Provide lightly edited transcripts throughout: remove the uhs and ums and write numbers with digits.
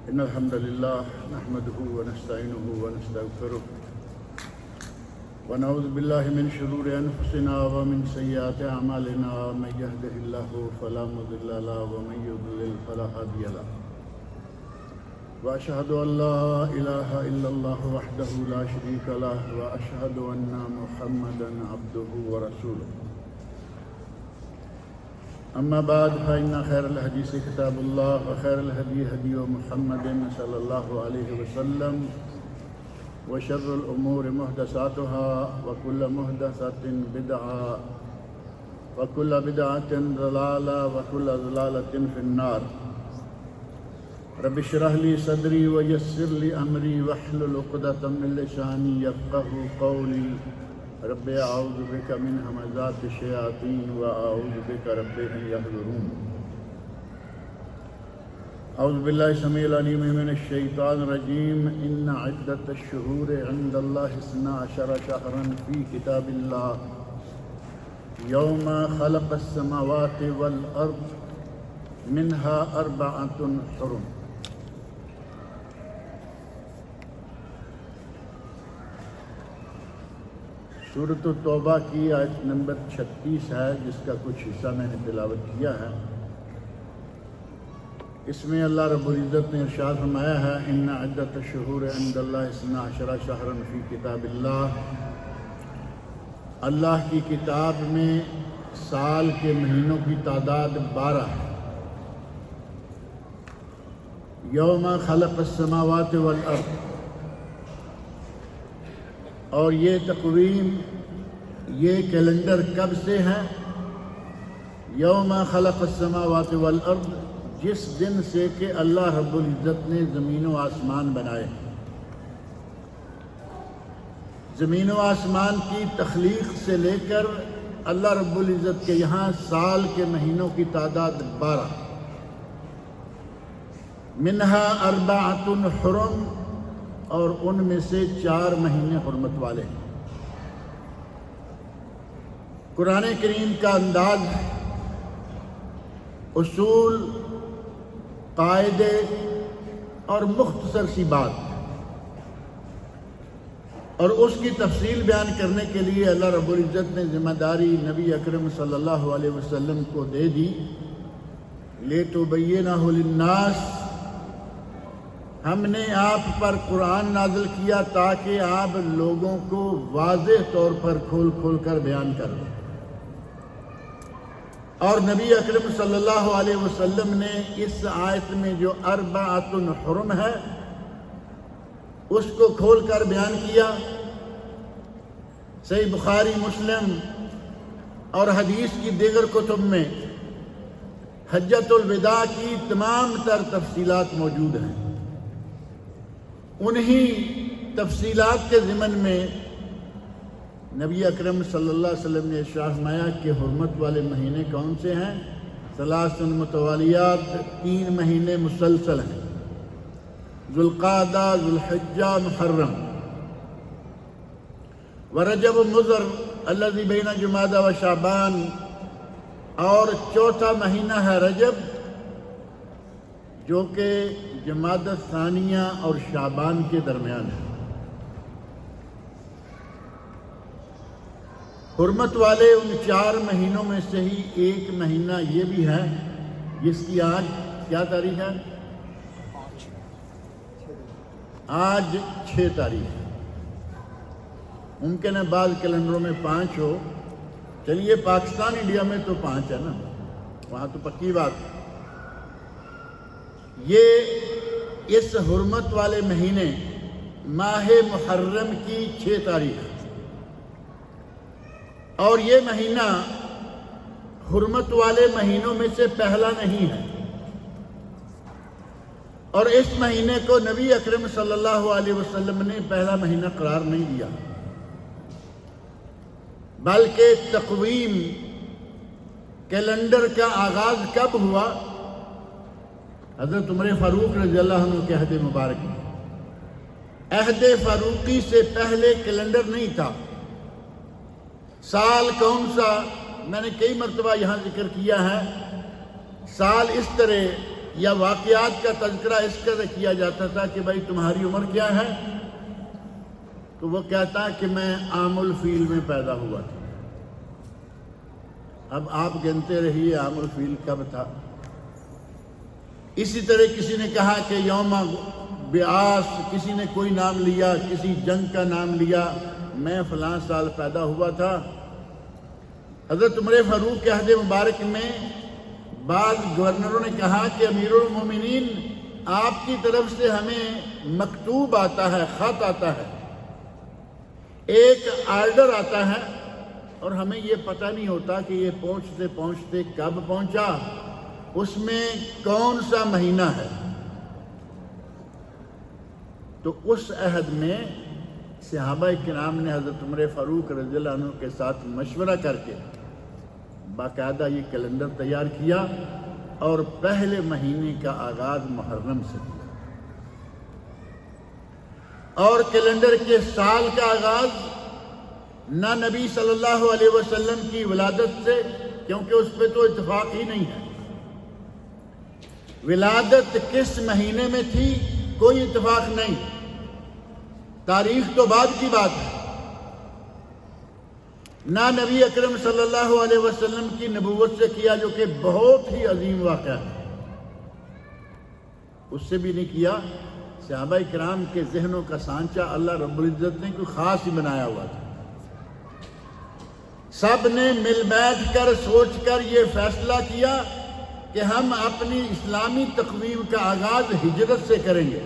إن الحمد لله نحمده ونستعينه ونستغفره ونعوذ بالله من شرور أنفسنا ومن سيئات أعمالنا من يهده الله فلا مضل له ومن يضلل فلا هادي له وأشهد أن لا إله إلا الله وحده لا شريك له وأشهد أن محمدا عبده ورسوله أما بعد فإن خير الحديث كتاب الله وخير الهدي هدي محمد صلى الله عليه وسلم وشر الأمور محدثاتها وكل محدثة بدعة وكل بدعة ضلالة وكل ضلالة في النار رب اشرح لي صدري ويسر لي أمري واحلل عقدة من لساني يفقهوا قولي رب اعوذ بك من همزات الشياطين واعوذ بك رب ان يحضرون اعوذ بالله السميع العليم من الشيطان الرجيم ان عدة الشهور عند الله 12 شهرا في كتاب الله يوم خلق السماوات والارض منها 4 حرم. سورۃ التوبہ کی آیت نمبر 36 ہے جس کا کچھ حصہ میں نے تلاوت کیا ہے. اس میں اللہ رب العزت نے ارشاد فرمایا ہے ان عدۃ الشہور عند اللہ 12 شہرا فی کتاب اللہ. اللہ کی کتاب میں سال کے مہینوں کی تعداد 12 ہے. یوم خلق السماوات والارض، اور یہ تقویم، یہ کیلنڈر کب سے ہے؟ یوم خلق السماوات والارض، جس دن سے کہ اللہ رب العزت نے زمین و آسمان بنائے. زمین و آسمان کی تخلیق سے لے کر اللہ رب العزت کے یہاں سال کے مہینوں کی تعداد 12. منہا 4 حرم، اور ان میں سے 4 مہینے حرمت والے ہیں. قرآن کریم کا انداز، اصول، قاعدے اور مختصر سی بات، اور اس کی تفصیل بیان کرنے کے لیے اللہ رب العزت نے ذمہ داری نبی اکرم صلی اللہ علیہ وسلم کو دے دی. لِتُبَيِّنَهُ لِلنَّاسِ، ہم نے آپ پر قرآن نازل کیا تاکہ آپ لوگوں کو واضح طور پر کھول کھول کر بیان کر دیں. اور نبی اکرم صلی اللہ علیہ وسلم نے اس آیت میں جو 4 حرم ہے اس کو کھول کر بیان کیا. صحیح بخاری، مسلم اور حدیث کی دیگر کتب میں حجۃ الوداع کی تمام تر تفصیلات موجود ہیں. انہی تفصیلات کے ضمن میں نبی اکرم صلی اللہ علیہ وسلم نے ارشاد فرمایا کہ حرمت والے مہینے کون سے ہیں؟ 3 متوالیات، 3 مہینے مسلسل ہیں: ذوالقعدہ، ذوالحجہ، محرم. ورجب مضر الذی بین جمادی و شعبان، اور 4تھا مہینہ ہے رجب جو کہ جمادی الثانیہ اور شعبان کے درمیان ہے. حرمت والے ان 4 مہینوں میں سے ہی ایک مہینہ یہ بھی ہے جس کی آج کیا تاریخ ہے؟ آج 6 تاریخ ہے. ممکن ہے بعض کیلنڈروں میں 5 ہو. چلیے پاکستان انڈیا میں تو 5 ہے نا، وہاں تو پکی بات. یہ اس حرمت والے مہینے ماہ محرم کی 6 تاریخ، اور یہ مہینہ حرمت والے مہینوں میں سے پہلا نہیں ہے. اور اس مہینے کو نبی اکرم صلی اللہ علیہ وسلم نے پہلا مہینہ قرار نہیں دیا، بلکہ تقویم، کیلنڈر کا آغاز کب ہوا؟ حضرت عمر فاروق رضی اللہ عنہ کے عہد مبارک میں. عہد فاروقی سے پہلے کیلنڈر نہیں تھا. سال کون سا؟ میں نے کئی مرتبہ یہاں ذکر کیا ہے. سال اس طرح یا واقعات کا تذکرہ اس قدر کیا جاتا تھا کہ بھائی تمہاری عمر کیا ہے، تو وہ کہتا کہ میں عام الفیل میں پیدا ہوا تھا۔ اب آپ گنتے رہیے عام الفیل کب تھا۔ اسی طرح کسی نے کہا کہ یوم بیعاث، کسی نے کوئی نام لیا، کسی جنگ کا نام لیا، میں فلاں سال پیدا ہوا تھا۔ حضرت عمر فاروق کے عہد مبارک میں بعض گورنروں نے کہا کہ امیر المومنین، آپ کی طرف سے ہمیں مکتوب آتا ہے، خط آتا ہے، ایک آرڈر آتا ہے، اور ہمیں یہ پتہ نہیں ہوتا کہ یہ پہنچتے پہنچتے کب پہنچا، اس میں کون سا مہینہ ہے۔ تو اس عہد میں صحابہ کرام نے حضرت عمر فاروق رضی اللہ عنہ کے ساتھ مشورہ کر کے باقاعدہ یہ کیلنڈر تیار کیا، اور پہلے مہینے کا آغاز محرم سے کیا، اور کیلنڈر کے سال کا آغاز نہ نبی صلی اللہ علیہ وسلم کی ولادت سے، کیونکہ اس پہ تو اتفاق ہی نہیں ہے، ولادت کس مہینے میں تھی کوئی اتفاق نہیں، تاریخ تو بعد کی بات ہے، نہ نبی اکرم صلی اللہ علیہ وسلم کی نبوت سے کیا، جو کہ بہت ہی عظیم واقعہ ہے، اس سے بھی نہیں کیا۔ صحابہ کرام کے ذہنوں کا سانچہ اللہ رب العزت نے کوئی خاص ہی بنایا ہوا تھا، سب نے مل بیٹھ کر سوچ کر یہ فیصلہ کیا کہ ہم اپنی اسلامی تقویم کا آغاز ہجرت سے کریں گے،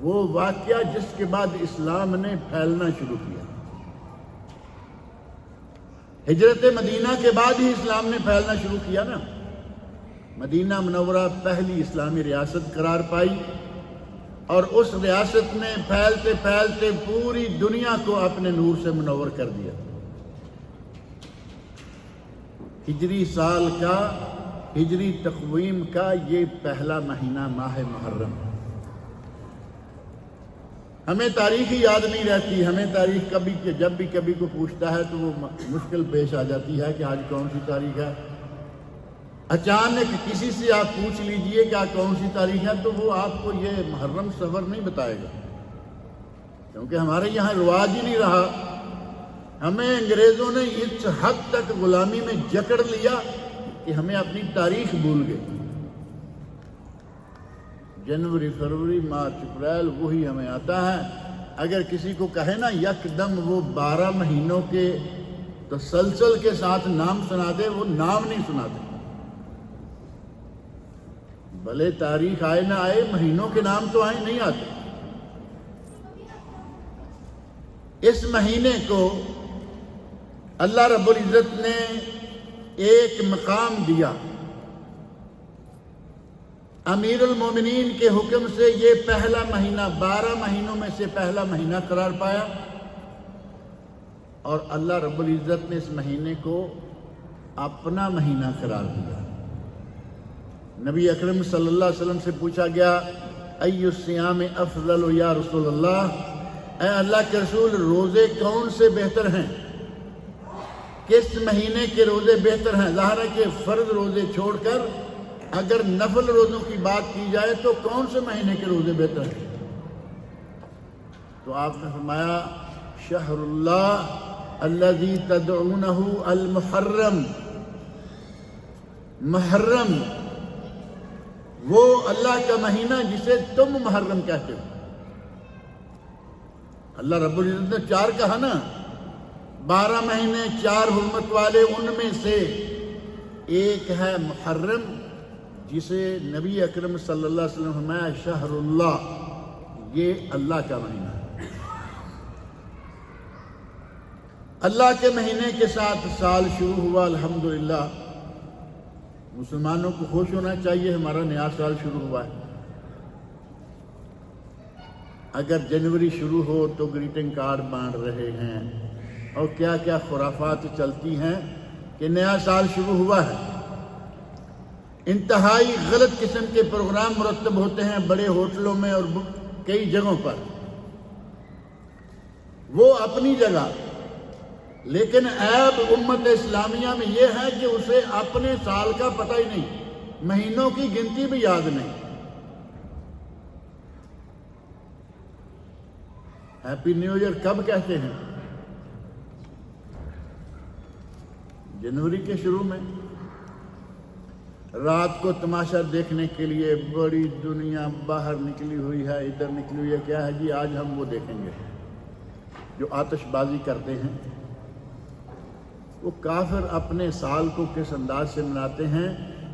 وہ واقعہ جس کے بعد اسلام نے پھیلنا شروع کیا۔ ہجرت مدینہ کے بعد ہی اسلام نے پھیلنا شروع کیا نا، مدینہ منورہ پہلی اسلامی ریاست قرار پائی، اور اس ریاست نے پھیلتے پھیلتے پوری دنیا کو اپنے نور سے منور کر دیا۔ ہجری سال کا، ہجری تقویم کا یہ پہلا مہینہ ماہ محرم۔ ہمیں تاریخ ہی یاد نہیں رہتی، ہمیں تاریخ کبھی جب بھی کبھی کو پوچھتا ہے تو وہ مشکل پیش آ جاتی ہے کہ آج کون سی تاریخ ہے۔ اچانک کسی سے آپ پوچھ لیجئے کہ آج کون سی تاریخ ہے، تو وہ آپ کو یہ محرم صفر نہیں بتائے گا، کیونکہ ہمارے یہاں رواج ہی نہیں رہا۔ ہمیں انگریزوں نے اس حد تک غلامی میں جکڑ لیا کہ ہمیں اپنی تاریخ بھول گئے۔ جنوری، فروری، مارچ، اپریل وہی ہمیں آتا ہے۔ اگر کسی کو کہے نا یک دم وہ 12 مہینوں کے تسلسل کے ساتھ نام سنا دے، وہ نام نہیں سناتے، بھلے تاریخ آئے نہ آئے، مہینوں کے نام تو آئے نہیں آتے۔ اس مہینے کو اللہ رب العزت نے ایک مقام دیا، امیر المومنین کے حکم سے یہ پہلا مہینہ 12 مہینوں میں سے پہلا مہینہ قرار پایا، اور اللہ رب العزت نے اس مہینے کو اپنا مہینہ قرار دیا۔ نبی اکرم صلی اللہ علیہ وسلم سے پوچھا گیا، ای الصیام افضل یا رسول اللہ، اے اللہ کے رسول روزے کون سے بہتر ہیں، کس مہینے کے روزے بہتر ہیں؟ ظاہر ہے کہ فرض روزے چھوڑ کر اگر نفل روزوں کی بات کی جائے تو کون سے مہینے کے روزے بہتر ہیں؟ تو آپ نے فرمایا شہر اللہ الذی تدعونہ المحرم، محرم وہ اللہ کا مہینہ جسے تم محرم کہتے ہو۔ اللہ رب العزت نے 4 کہا نا، 12 مہینے 4 حرمت والے، ان میں سے ایک ہے محرم، جسے نبی اکرم صلی اللہ علیہ وسلم فرمایا شہر اللہ، یہ اللہ کا مہینہ ہے۔ اللہ کے مہینے کے ساتھ سال شروع ہوا، الحمدللہ۔ مسلمانوں کو خوش ہونا چاہیے، ہمارا نیا سال شروع ہوا ہے۔ اگر جنوری شروع ہو تو گریٹنگ کارڈ بانٹ رہے ہیں، اور کیا کیا خرافات چلتی ہیں کہ نیا سال شروع ہوا ہے۔ انتہائی غلط قسم کے پروگرام مرتب ہوتے ہیں بڑے ہوٹلوں میں اور کئی جگہوں پر، وہ اپنی جگہ، لیکن عیب امت اسلامیہ میں یہ ہے کہ اسے اپنے سال کا پتہ ہی نہیں۔ مہینوں کی گنتی بھی یاد نہیں۔ ہیپی نیو ایئر کب کہتے ہیں؟ جنوری کے شروع میں۔ رات کو تماشا دیکھنے کے لیے بڑی دنیا باہر نکلی ہوئی ہے، ادھر نکلی ہوئی ہے، کیا ہے جی؟ آج ہم وہ دیکھیں گے جو آتش بازی کرتے ہیں۔ وہ کافر اپنے سال کو کس انداز سے مناتے ہیں،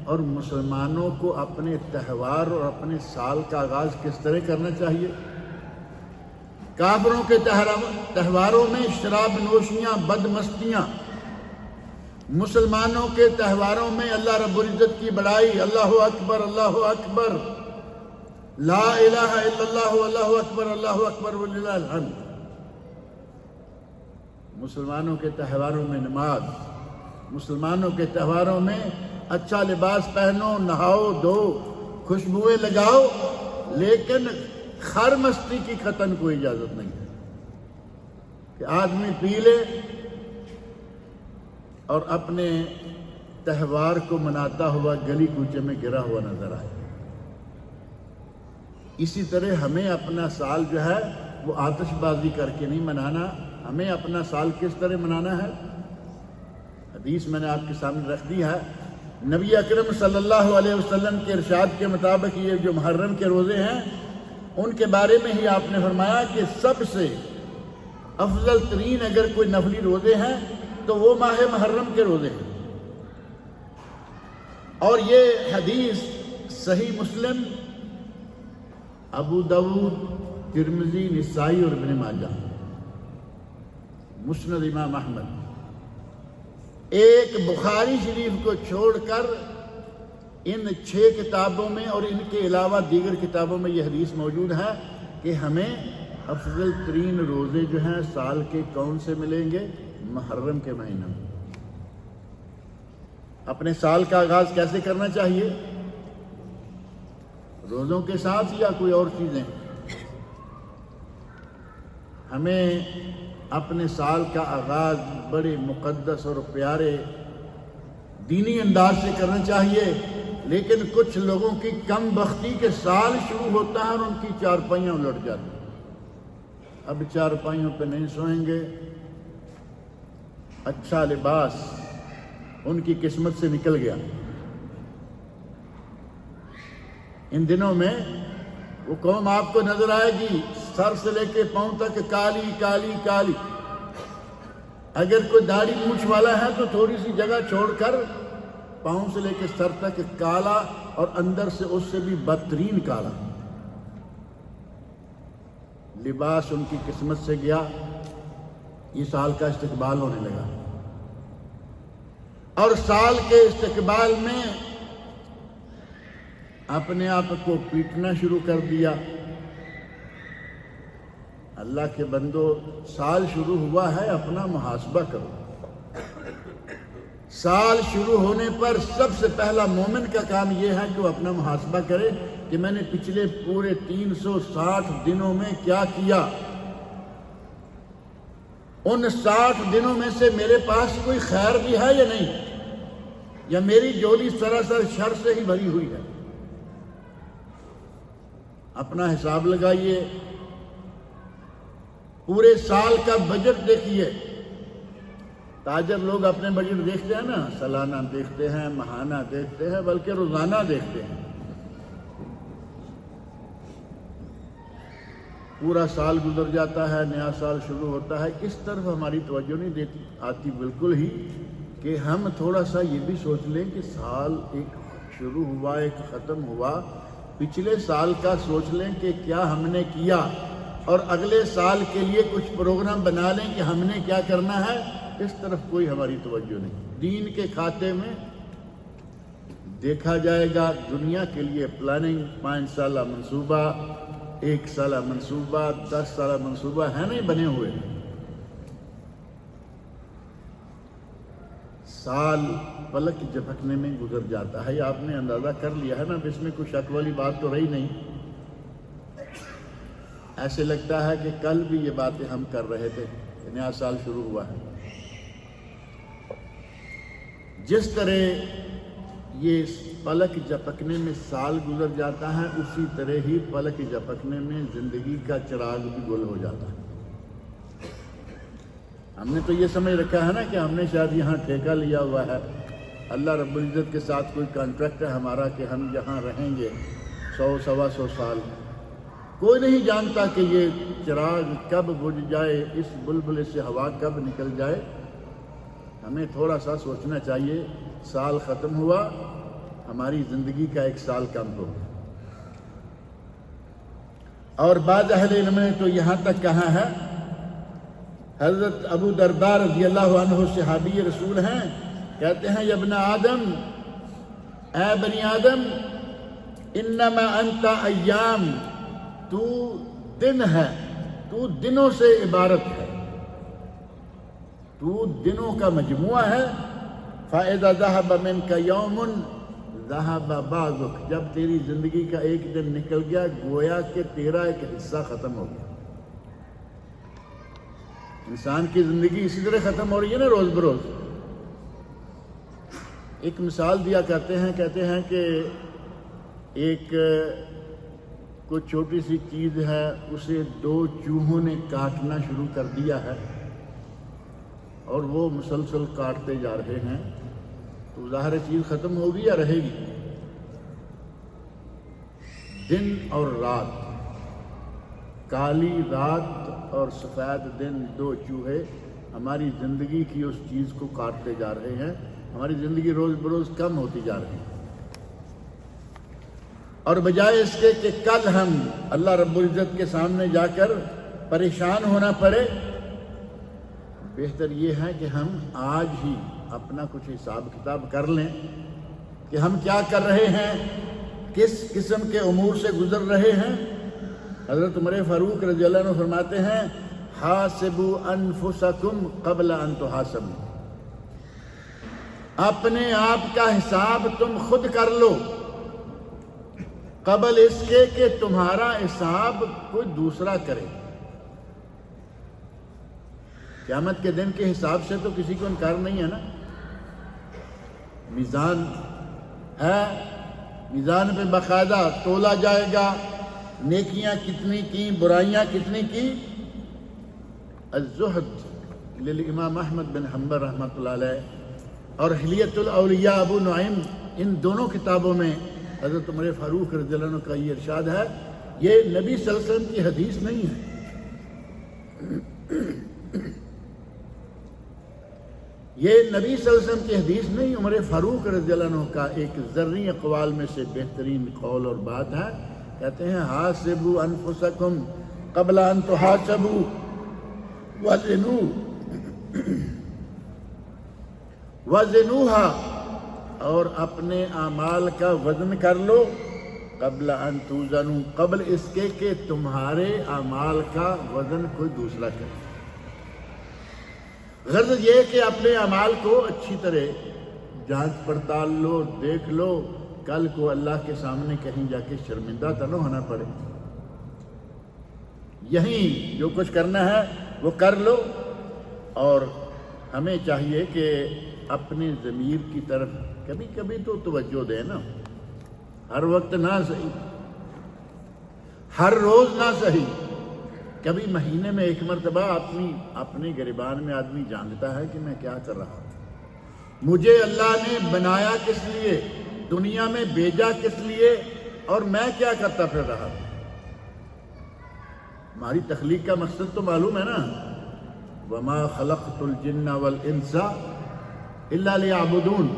اور مسلمانوں کو اپنے تہوار اور اپنے سال کا آغاز کس طرح کرنا چاہیے؟ کافروں کے تہواروں میں شراب نوشیاں، بد مستیاں، مسلمانوں کے تہواروں میں اللہ رب العزت کی بڑائی، اللہ اکبر اللہ اکبر، لا الہ الا اللہ، اللہ اکبر اللہ اکبر وللہ الحمد۔ مسلمانوں کے تہواروں میں نماز، مسلمانوں کے تہواروں میں اچھا لباس پہنو، نہاؤ دو، خوشبوئیں لگاؤ، لیکن خر مستی کی قطعاً کوئی اجازت نہیں ہے کہ آدمی پی لے اور اپنے تہوار کو مناتا ہوا گلی کوچے میں گرا ہوا نظر آئے۔ اسی طرح ہمیں اپنا سال جو ہے وہ آتش بازی کر کے نہیں منانا، ہمیں اپنا سال کس طرح منانا ہے؟ حدیث میں نے آپ کے سامنے رکھ دی ہے۔ نبی اکرم صلی اللہ علیہ وسلم کے ارشاد کے مطابق یہ جو محرم کے روزے ہیں، ان کے بارے میں ہی آپ نے فرمایا کہ سب سے افضل ترین اگر کوئی نفلی روزے ہیں تو وہ ماہ محرم کے روزے ہیں۔ اور یہ حدیث صحیح مسلم، ابو داؤد، ترمذی، نسائی اور ابن ماجہ، مسند امام احمد، ایک بخاری شریف کو چھوڑ کر ان 6 کتابوں میں اور ان کے علاوہ دیگر کتابوں میں یہ حدیث موجود ہے کہ ہمیں افضل ترین روزے جو ہیں سال کے کون سے ملیں گے؟ محرم کے مہینہ میں۔ اپنے سال کا آغاز کیسے کرنا چاہیے؟ روزوں کے ساتھ یا کوئی اور چیزیں؟ ہمیں اپنے سال کا آغاز بڑے مقدس اور پیارے دینی انداز سے کرنا چاہیے، لیکن کچھ لوگوں کی کم بختی کے سال شروع ہوتا ہے اور ان کی چارپائیاں الٹ جاتی ہیں۔ اب چارپائیوں پہ نہیں سوئیں گے، اچھا لباس ان کی قسمت سے نکل گیا۔ ان دنوں میں وہ قوم آپ کو نظر آئے گی سر سے لے کے پاؤں تک کالی کالی کالی۔ اگر کوئی داڑھی مونچھ والا ہے تو تھوڑی سی جگہ چھوڑ کر پاؤں سے لے کے سر تک کالا، اور اندر سے اس سے بھی بدترین کالا۔ لباس ان کی قسمت سے گیا، یہ سال کا استقبال ہونے لگا، اور سال کے استقبال میں اپنے آپ کو پیٹنا شروع کر دیا۔ اللہ کے بندو، سال شروع ہوا ہے، اپنا محاسبہ کرو۔ سال شروع ہونے پر سب سے پہلا مومن کا کام یہ ہے کہ وہ اپنا محاسبہ کرے کہ میں نے پچھلے پورے 360 دنوں میں کیا کیا۔ ان 60 دنوں میں سے میرے پاس کوئی خیر بھی ہے یا نہیں، یا میری جولی سراسر شر سے ہی بھری ہوئی ہے۔ اپنا حساب لگائیے، پورے سال کا بجٹ دیکھیے۔ تاجر لوگ اپنے بجٹ دیکھتے ہیں نا، سالانہ دیکھتے ہیں، ماہانہ دیکھتے ہیں، بلکہ روزانہ دیکھتے ہیں۔ پورا سال گزر جاتا ہے، نیا سال شروع ہوتا ہے، اس طرف ہماری توجہ نہیں آتی بالکل ہی، کہ ہم تھوڑا سا یہ بھی سوچ لیں کہ سال ایک شروع ہوا، ایک ختم ہوا، پچھلے سال کا سوچ لیں کہ کیا ہم نے کیا، اور اگلے سال کے لیے کچھ پروگرام بنا لیں کہ ہم نے کیا کرنا ہے۔ اس طرف کوئی ہماری توجہ نہیں۔ دین کے کھاتے میں دیکھا جائے گا، دنیا کے لیے پلاننگ، 5 سالہ منصوبہ، 1 سالہ منصوبہ، 10 سالہ منصوبہ ہے نہیں بنے ہوئے۔ سال پلک جھپکنے میں گزر جاتا ہے، یہ آپ نے اندازہ کر لیا ہے نا، اس میں کوئی شک والی بات تو رہی نہیں۔ ایسے لگتا ہے کہ کل بھی یہ باتیں ہم کر رہے تھے، نیا سال شروع ہوا ہے۔ جس طرح یہ پلک جھپکنے میں سال گزر جاتا ہے، اسی طرح ہی پلک جھپکنے میں زندگی کا چراغ بھی گل ہو جاتا ہے۔ ہم نے تو یہ سمجھ رکھا ہے نا کہ ہم نے شاید یہاں ٹھیکہ لیا ہوا ہے، اللہ رب العزت کے ساتھ کوئی کانٹریکٹ ہے ہمارا کہ ہم یہاں رہیں گے 100-125 سال۔ کوئی نہیں جانتا کہ یہ چراغ کب بجھ جائے، اس بلبلے سے ہوا کب نکل جائے۔ ہمیں تھوڑا سا سوچنا چاہیے، سال ختم ہوا، ہماری زندگی کا 1 سال کم ہو گیا۔ اور بعض اہل علم نے تو یہاں تک کہا ہے، حضرت ابو درداء رضی اللہ عنہ صحابی رسول ہیں، کہتے ہیں یا ابن آدم، اے بنی آدم، انما انت ایام، تو دن ہے، تو دنوں سے عبارت ہے، تو دنوں کا مجموعہ ہے۔ فَإِذَا ذَهَبَ مِنْكَ يَوْمٌ ذَهَبَ بَعْضُكَ، جب تیری زندگی کا ایک دن نکل گیا، گویا کہ تیرا ایک حصہ ختم ہو گیا۔ انسان کی زندگی اسی طرح ختم ہو رہی ہے نا روز بروز۔ ایک مثال دیا کرتے ہیں، کہتے ہیں کہ ایک کوئی چھوٹی سی چیز ہے، اسے 2 چوہوں نے کاٹنا شروع کر دیا ہے اور وہ مسلسل کاٹتے جا رہے ہیں، تو ظاہر چیز ختم ہوگی یا رہے گی؟ دن اور رات، کالی رات اور سفید دن، 2 چوہے ہماری زندگی کی اس چیز کو کاٹتے جا رہے ہیں، ہماری زندگی روز بروز کم ہوتی جا رہی ہے۔ اور بجائے اس کے کہ کل ہم اللہ رب العزت کے سامنے جا کر پریشان ہونا پڑے، بہتر یہ ہے کہ ہم آج ہی اپنا کچھ حساب کتاب کر لیں کہ ہم کیا کر رہے ہیں، کس قسم کے امور سے گزر رہے ہیں۔ حضرت عمر فاروق رضی اللہ عنہ فرماتے ہیں، حاسبوا انفسکم قبل ان تحاسبوا، اپنے آپ کا حساب تم خود کر لو قبل اس کے کہ تمہارا حساب کوئی دوسرا کرے۔ قیامت کے دن کے حساب سے تو کسی کو انکار نہیں ہے نا۔ میزان ہے، میزان پہ باقاعدہ تولا جائے گا، نیکیاں کتنی کی، برائیاں کتنی کی۔ الزہد للامام احمد بن حنبل رحمۃ اللہ علیہ اور حلیۃ الاولیاء ابو نعیم، ان دونوں کتابوں میں حضرت عمر فاروق رضی اللہ عنہ کا یہ ارشاد ہے، یہ نبی صلی اللہ علیہ وسلم کی حدیث نہیں ہے، یہ نبی صلی اللہ علیہ وسلم کی حدیث نہیں، عمر فاروق رضی اللہ عنہ کا ایک ذرعی اقوال میں سے بہترین قول اور بات ہے۔ کہتے ہیں، حاسبوا انفسکم قبل ان تحاسبوا وزنوها، اور اپنے اعمال کا وزن کر لو قبل ان توزنوا، قبل اس کے کہ تمہارے اعمال کا وزن کوئی دوسرا کرے۔ غرض یہ کہ اپنے اعمال کو اچھی طرح جانچ پڑتال لو، دیکھ لو، کل کو اللہ کے سامنے کہیں جا کے شرمندہ تو نہ ہونا پڑے۔ یہیں جو کچھ کرنا ہے وہ کر لو، اور ہمیں چاہیے کہ اپنے ضمیر کی طرف کبھی کبھی تو توجہ دیں نا، ہر وقت نہ صحیح، ہر روز نہ صحیح، کبھی مہینے میں 1 مرتبہ اپنے گریبان میں آدمی جانتا ہے کہ میں کیا کر رہا ہوں، مجھے اللہ نے بنایا کس لیے، دنیا میں بھیجا کس لیے، اور میں کیا کرتا پھر رہا ہوں۔ ہماری تخلیق کا مقصد تو معلوم ہے نا، وَمَا خَلَقْتُ الْجِنَّ وَالْإِنسَ إِلَّا لِيَعْبُدُونَ۔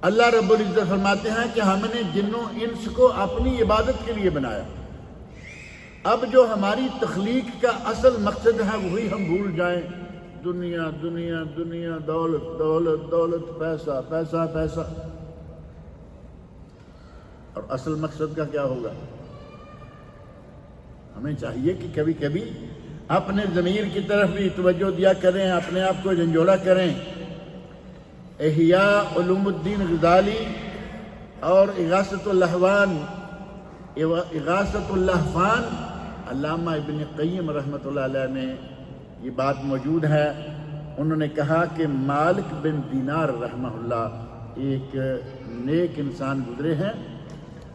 اللہ رب العزت فرماتے ہیں کہ ہم نے جنوں انس کو اپنی عبادت کے لیے بنایا، اب جو ہماری تخلیق کا اصل مقصد ہے وہی ہم بھول جائیں، دنیا دنیا دنیا، دولت دولت دولت، پیسہ پیسہ پیسہ، اور اصل مقصد کا کیا ہوگا؟ ہمیں چاہیے کہ کبھی کبھی اپنے ضمیر کی طرف بھی توجہ دیا کریں، اپنے آپ کو جھنجھوڑا کریں۔ احیاء علوم الدین غزالی اور اغاثۃ اللہفان، علامہ ابن قیم رحمۃ اللہ علیہ میں یہ بات موجود ہے۔ انہوں نے کہا کہ مالک بن دینار رحمہ اللہ ایک نیک انسان گزرے ہیں،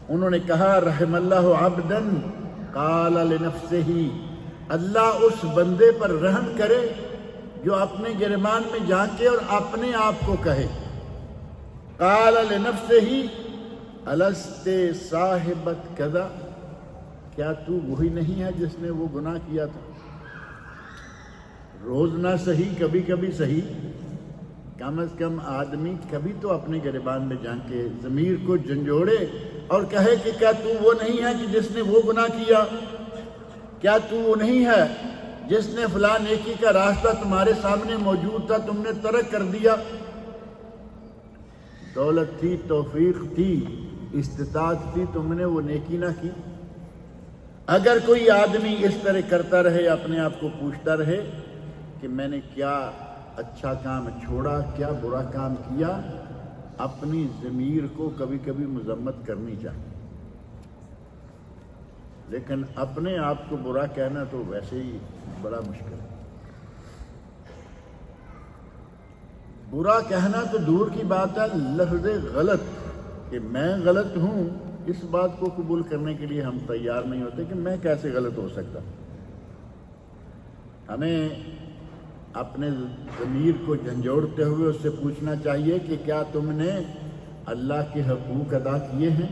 انہوں نے کہا رحم اللہ عبدن قال لنفسہ، اللہ اس بندے پر رحم کرے جو اپنے گریبان میں جھانکے اور اپنے آپ کو کہے، قال لنفسہ الست صاحبت کذا، کیا تو وہی نہیں ہے جس نے وہ گناہ کیا تھا؟ روز نہ صحیح کبھی کبھی صحیح، کم از کم آدمی کبھی تو اپنے گریبان میں جھانکے، ضمیر کو جھنجھوڑے اور کہے کہ کیا تو وہ نہیں ہے کہ جس نے وہ گناہ کیا؟ کیا تو وہ نہیں ہے جس نے فلاں نیکی کا راستہ تمہارے سامنے موجود تھا تم نے ترک کر دیا؟ دولت تھی، توفیق تھی، استطاعت تھی، تم نے وہ نیکی نہ کی۔ اگر کوئی آدمی اس طرح کرتا رہے، اپنے آپ کو پوچھتا رہے کہ میں نے کیا اچھا کام چھوڑا، کیا برا کام کیا، اپنی ضمیر کو کبھی کبھی مذمت کرنی چاہیے، لیکن اپنے آپ کو برا کہنا تو ویسے ہی بڑا مشکل ہے۔ برا کہنا تو دور کی بات ہے، لفظ غلط کہ میں غلط ہوں، اس بات کو قبول کرنے کے لیے ہم تیار نہیں ہوتے کہ میں کیسے غلط ہو سکتا۔ ہمیں اپنے ضمیر کو جھنجھوڑتے ہوئے اس سے پوچھنا چاہیے کہ کیا تم نے اللہ کے حقوق ادا کیے ہیں؟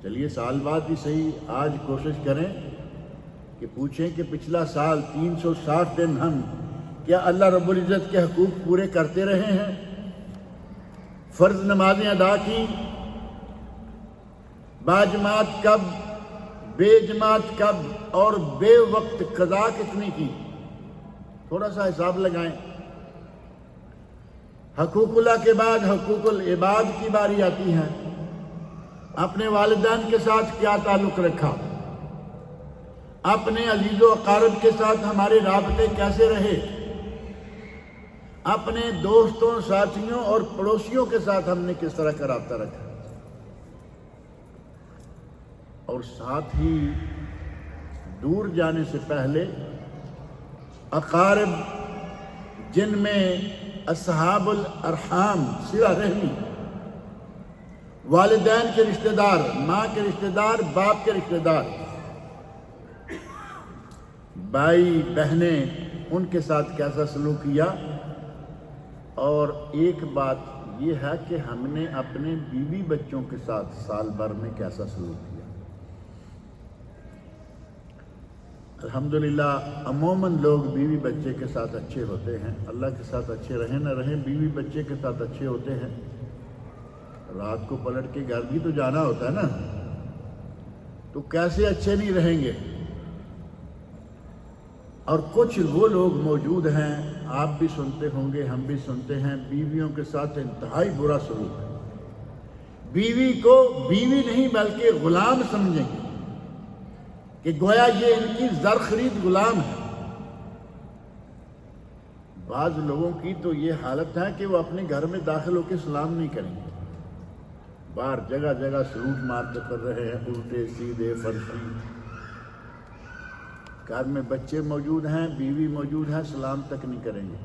چلیے سال بعد ہی صحیح، آج کوشش کریں کہ پوچھیں کہ پچھلا سال 360 دن ہم کیا اللہ رب العزت کے حقوق پورے کرتے رہے ہیں؟ فرض نمازیں ادا کی، باجماعت کب، بے جماعت کب، اور بے وقت قضا کتنی کی؟ تھوڑا سا حساب لگائیں۔ حقوق اللہ کے بعد حقوق العباد کی باری آتی ہے۔ اپنے والدین کے ساتھ کیا تعلق رکھا؟ اپنے عزیز و اقارب کے ساتھ ہمارے رابطے کیسے رہے؟ اپنے دوستوں، ساتھیوں اور پڑوسیوں کے ساتھ ہم نے کس طرح کا رابطہ رکھا؟ اور ساتھ ہی دور جانے سے پہلے اقارب، جن میں اصحاب الارحام، صلہ رحمی، والدین کے رشتہ دار، ماں کے رشتہ دار، باپ کے رشتہ دار، بھائی بہنیں، ان کے ساتھ کیسا سلوک کیا؟ اور ایک بات یہ ہے کہ ہم نے اپنے بیوی بچوں کے ساتھ سال بھر میں کیسا سلوک کیا؟ الحمدللہ عموماً لوگ بیوی بچے کے ساتھ اچھے ہوتے ہیں، اللہ کے ساتھ اچھے رہیں نہ رہیں، بیوی بچے کے ساتھ اچھے ہوتے ہیں۔ رات کو پلٹ کے گھر بھی تو جانا ہوتا ہے نا، تو کیسے اچھے نہیں رہیں گے؟ اور کچھ وہ لوگ موجود ہیں، آپ بھی سنتے ہوں گے، ہم بھی سنتے ہیں، بیویوں کے ساتھ انتہائی برا سلوک ہے۔ بیوی کو بیوی نہیں بلکہ غلام سمجھیں گے کہ گویا یہ ان کی زر خرید غلام ہے۔ بعض لوگوں کی تو یہ حالت ہے کہ وہ اپنے گھر میں داخل ہو کے سلام نہیں کریں گے، باہر جگہ جگہ سلوٹ مارتے کر رہے ہیں، الٹے سیدھے فرشی۔ گھر میں بچے موجود ہیں، بیوی موجود ہے، سلام تک نہیں کریں گے،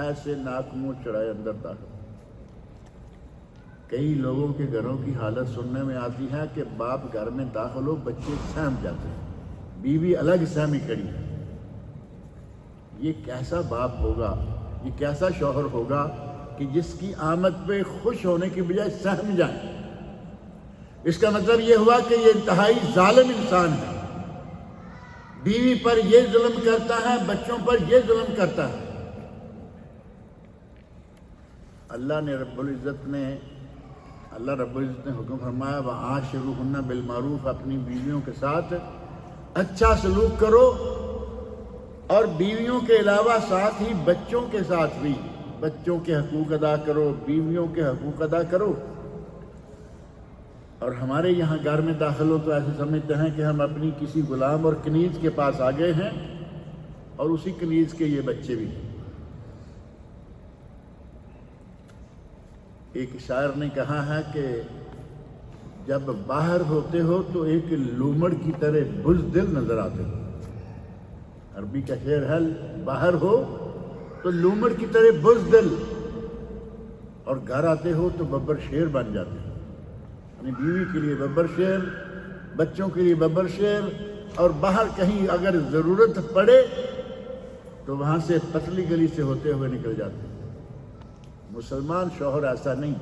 ایسے ناک منہ چڑھائے اندر داخل۔ کئی لوگوں کے گھروں کی حالت سننے میں آتی ہے کہ باپ گھر میں داخل ہو، بچے سہم جاتے ہیں، بیوی الگ سہمی کھڑی ہے۔ یہ کیسا باپ ہوگا، یہ کیسا شوہر ہوگا کہ جس کی آمد پہ خوش ہونے کی بجائے سہم جائیں؟ اس کا مطلب یہ ہوا کہ یہ انتہائی ظالم انسان ہے، بیوی پر یہ ظلم کرتا ہے، بچوں پر یہ ظلم کرتا ہے۔ اللہ رب العزت نے حکم فرمایا وَعَاشِرُوهُنَّ بِالْمَعْرُوفِ، اپنی بیویوں کے ساتھ اچھا سلوک کرو، اور بیویوں کے علاوہ ساتھ ہی بچوں کے ساتھ بھی بچوں کے حقوق ادا کرو، بیویوں کے حقوق ادا کرو۔ اور ہمارے یہاں گھر میں داخل ہو تو ایسے سمجھتے ہیں کہ ہم اپنی کسی غلام اور کنیز کے پاس آ گئے ہیں، اور اسی کنیز کے یہ بچے بھی۔ ایک شاعر نے کہا ہے کہ جب باہر ہوتے ہو تو ایک لومڑ کی طرح بزدل نظر آتے ہو۔ عربی کا شعر ہے، باہر ہو تو لومڑ کی طرح بزدل، اور گھر آتے ہو تو ببر شیر بن جاتے ہو، یعنی بیوی کے لیے ببر شیر، بچوں کے لیے ببر شیر، اور باہر کہیں اگر ضرورت پڑے تو وہاں سے پتلی گلی سے ہوتے ہوئے نکل جاتے ہیں۔ مسلمان شوہر ایسا نہیں،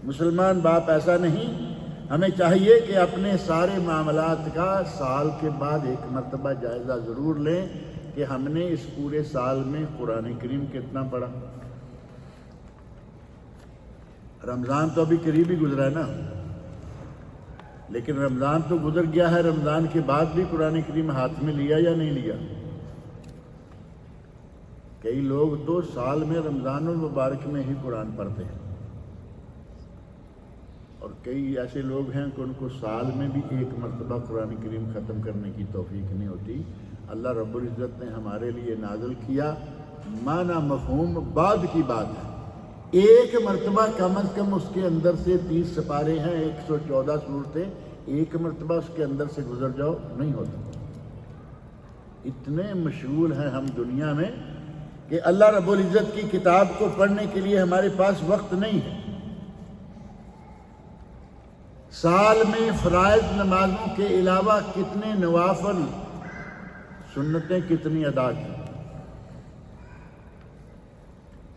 مسلمان باپ ایسا نہیں۔ ہمیں چاہیے کہ اپنے سارے معاملات کا سال کے بعد ایک مرتبہ جائزہ ضرور لیں کہ ہم نے اس پورے سال میں قرآن کریم کتنا پڑھا۔ رمضان تو ابھی قریب ہی گزرا ہے نا، لیکن رمضان تو گزر گیا ہے، رمضان کے بعد بھی قرآن کریم ہاتھ میں لیا یا نہیں لیا؟ کئی لوگ تو سال میں رمضان المبارک میں ہی قرآن پڑھتے ہیں، اور کئی ایسے لوگ ہیں کہ ان کو سال میں بھی ایک مرتبہ قرآن کریم ختم کرنے کی توفیق نہیں ہوتی۔ اللہ رب العزت نے ہمارے لیے نازل کیا، معنی مفہوم بعد کی بات ہے، ایک مرتبہ کم از کم اس کے اندر سے 30 سپارے ہیں، 114 سورتیں، ایک مرتبہ اس کے اندر سے گزر جاؤ، نہیں ہوتا۔ اتنے مشغول ہیں ہم دنیا میں کہ اللہ رب العزت کی کتاب کو پڑھنے کے لیے ہمارے پاس وقت نہیں ہے۔ سال میں فرائض نمازوں کے علاوہ کتنے نوافل سنتیں کتنی ادا کی۔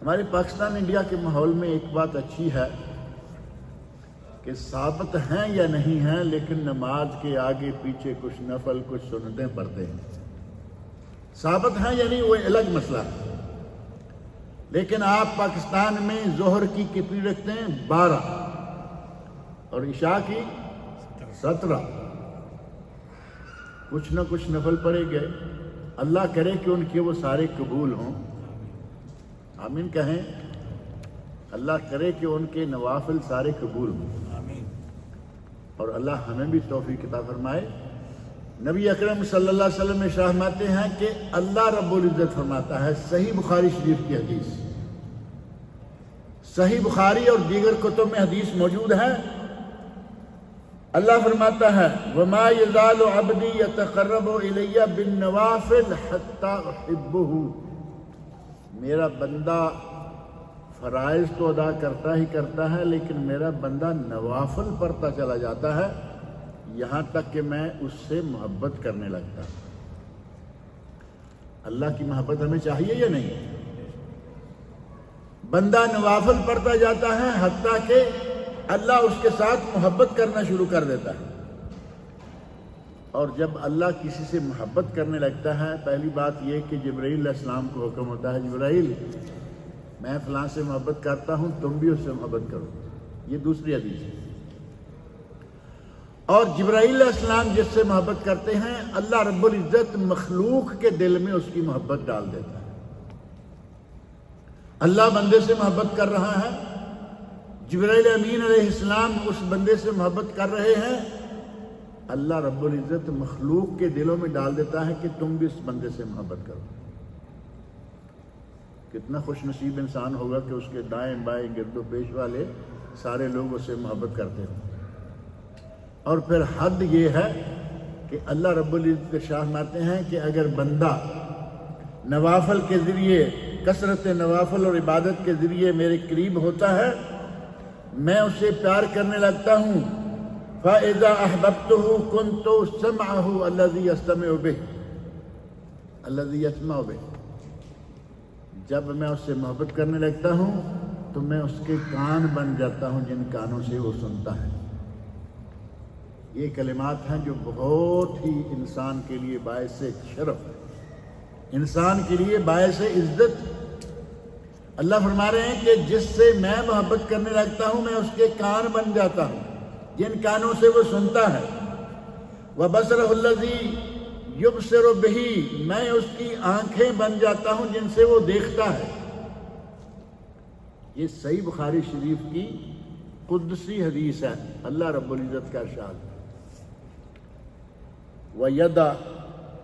ہمارے پاکستان انڈیا کے ماحول میں ایک بات اچھی ہے کہ ثابت ہیں یا نہیں ہیں، لیکن نماز کے آگے پیچھے کچھ نفل کچھ سنتیں پڑھتے ہیں۔ ثابت ہیں یا نہیں وہ الگ مسئلہ ہے، لیکن آپ پاکستان میں ظہر کی کتنی رکھتے ہیں؟ 12، اور عشاء کی 17۔ کچھ نہ کچھ نفل پڑے گئے، اللہ کرے کہ ان کے وہ سارے قبول ہوں، آمین کہیں۔ اللہ کرے کہ ان کے نوافل سارے قبول ہوں، آمین، اور اللہ ہمیں بھی توفیق عطا فرمائے۔ نبی اکرم صلی اللہ علیہ وسلم فرماتے ہیں کہ اللہ رب العزت فرماتا ہے، صحیح بخاری شریف کی حدیث، صحیح بخاری اور دیگر کتب میں حدیث موجود ہے، اللہ فرماتا ہے وَمَا يَزَالُ عَبْدِي يَتَقَرَّبُ إِلَيَّ بِالنَّوَافِلِ حَتَّى أُحِبَّهُ، میرا بندہ فرائض تو ادا کرتا ہی کرتا ہے، لیکن میرا بندہ نوافل پڑھتا چلا جاتا ہے یہاں تک کہ میں اس سے محبت کرنے لگتا ہوں۔ اللہ کی محبت ہمیں چاہیے یا نہیں؟ بندہ نوافل پڑھتا جاتا ہے حتیٰ کہ اللہ اس کے ساتھ محبت کرنا شروع کر دیتا ہے، اور جب اللہ کسی سے محبت کرنے لگتا ہے، پہلی بات یہ کہ جبرائیل علیہ السلام کو حکم ہوتا ہے، جبرائیل میں فلاں سے محبت کرتا ہوں، تم بھی اس سے محبت کرو۔ یہ دوسری حدیث ہے۔ اور جبرائیل علیہ السلام جس سے محبت کرتے ہیں، اللہ رب العزت مخلوق کے دل میں اس کی محبت ڈال دیتا ہے۔ اللہ بندے سے محبت کر رہا ہے، جبرائیل امین علیہ السلام اس بندے سے محبت کر رہے ہیں، اللہ رب العزت مخلوق کے دلوں میں ڈال دیتا ہے کہ تم بھی اس بندے سے محبت کرو۔ کتنا خوش نصیب انسان ہوگا کہ اس کے دائیں بائیں گرد و پیش والے سارے لوگ اس سے محبت کرتے ہیں۔ اور پھر حد یہ ہے کہ اللہ رب العزت ارشاد فرماتے ہیں کہ اگر بندہ نوافل کے ذریعے، کثرت نوافل اور عبادت کے ذریعے میرے قریب ہوتا ہے، میں اسے پیار کرنے لگتا ہوں۔ فَإِذَا أَحْبَبْتُهُ كُنْتُ سَمْعَهُ الَّذِي يَسْتَمِعُ بِهِ الَّذِي يَسْمَعُ بِهِ، جب میں اس سے محبت کرنے لگتا ہوں تو میں اس کے کان بن جاتا ہوں جن کانوں سے وہ سنتا ہے۔ یہ کلمات ہیں جو بہت ہی انسان کے لیے باعث شرف ہے، انسان کے لیے باعث عزت۔ اللہ فرما رہے ہیں کہ جس سے میں محبت کرنے لگتا ہوں میں اس کے کان بن جاتا ہوں جن کانوں سے وہ سنتا ہے۔ وَبَصَرَهُ الَّذِي يُبْصِرُ بِهِ، میں اس کی آنکھیں بن جاتا ہوں جن سے وہ دیکھتا ہے۔ یہ صحیح بخاری شریف کی قدسی حدیث ہے، اللہ رب العزت کا ارشاد۔